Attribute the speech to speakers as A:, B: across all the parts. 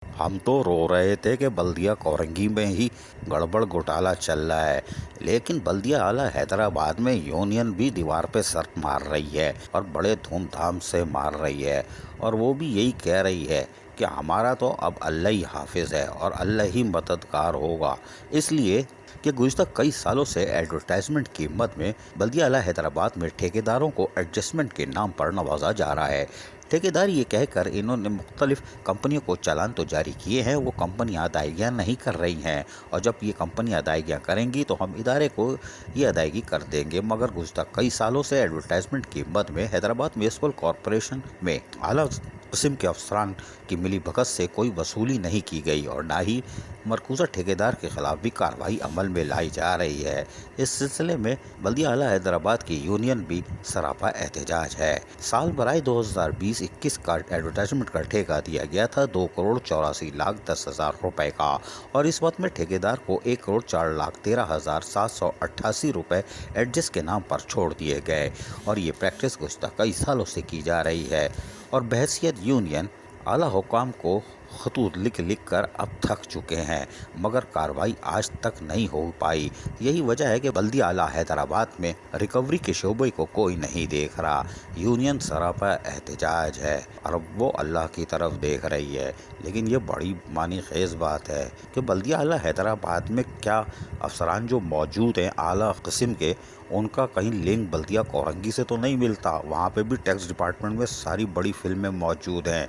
A: ہم تو رو رہے تھے کہ بلدیہ کورنگی میں ہی گڑبڑ گھوٹالا چل رہا ہے، لیکن بلدیہ اعلیٰ حیدرآباد میں یونین بھی دیوار پہ سر مار رہی ہے اور بڑے دھوم دھام سے مار رہی ہے، اور وہ بھی یہی کہہ رہی ہے کہ ہمارا تو اب اللہ ہی حافظ ہے اور اللہ ہی مددگار ہوگا، اس لیے کہ گزشتہ کئی سالوں سے ایڈورٹائزمنٹ کی مد میں بلدیہ اعلیٰ حیدرآباد میں ٹھیکیداروں کو ایڈجسٹمنٹ کے نام پر نوازا جا رہا ہے۔ ٹھیکیدار یہ کہہ کر انہوں نے مختلف کمپنیوں کو چالان تو جاری کیے ہیں، وہ کمپنیاں ادائیگیاں نہیں کر رہی ہیں، اور جب یہ کمپنیاں ادائیگیاں کریں گی تو ہم ادارے کو یہ ادائیگی کر دیں گے، مگر گزشتہ کئی سالوں سے ایڈورٹائزمنٹ کی مد میں حیدرآباد میونسپل کارپوریشن میں اعلیٰ قسم کے افسران کی ملی بھگت سے کوئی وصولی نہیں کی گئی، اور نہ ہی مرکوزہ ٹھیکیدار کے خلاف بھی کارروائی عمل میں لائی جا رہی ہے۔ اس سلسلے میں بلدیہ اعلیٰ حیدرآباد کی یونین بھی سراپا احتجاج ہے۔ سال برائے 2020-21 کا ایڈورٹائزمنٹ کا ٹھیکہ دیا گیا تھا 2,84,10,000 روپے کا، اور اس وقت میں ٹھیکیدار کو 1,04,13,788 روپے ایڈجسٹ کے نام پر چھوڑ دیے گئے، اور یہ پریکٹس گزشتہ کئی سالوں سے کی جا رہی ہے، اور بحیثیت یونین اعلیٰ حکام کو خطوط لکھ کر اب تھک چکے ہیں، مگر کارروائی آج تک نہیں ہو پائی۔ یہی وجہ ہے کہ بلدیہ اعلیٰ حیدرآباد میں ریکوری کے شعبے کو کوئی نہیں دیکھ رہا۔ یونین سراپا احتجاج ہے اور وہ اللہ کی طرف دیکھ رہی ہے، لیکن یہ بڑی معنی خیز بات ہے کہ بلدیہ اعلیٰ حیدرآباد میں کیا افسران جو موجود ہیں اعلیٰ قسم کے، ان کا کہیں لنک بلدیہ کورنگی سے تو نہیں ملتا؟ وہاں پہ بھی ٹیکس ڈپارٹمنٹ میں ساری بڑی فلمیں موجود ہیں،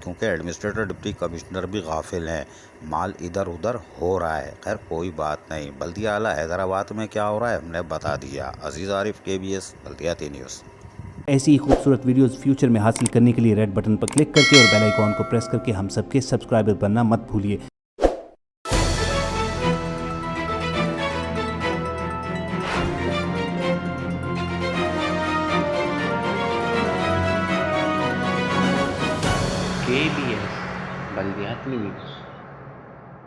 A: کیونکہ ایڈمنسٹریٹر ڈپٹی کمشنر بھی غافل ہیں، مال ادھر ادھر ہو رہا ہے۔ خیر کوئی بات نہیں، بلدیہ اعلیٰ حیدرآباد میں کیا ہو رہا ہے ہم نے بتا دیا۔ عزیز عارف KBS بلدیاتی نیوز۔
B: ایسی ہی خوبصورت ویڈیوز فیوچر میں حاصل کرنے کے لیے ریڈ بٹن پر کلک کر کے اور بیل آئیکن کو پریس کر کے ہم سب کے سبسکرائبر بننا مت بھولیے۔
C: KBS بلدیاتی نیوز۔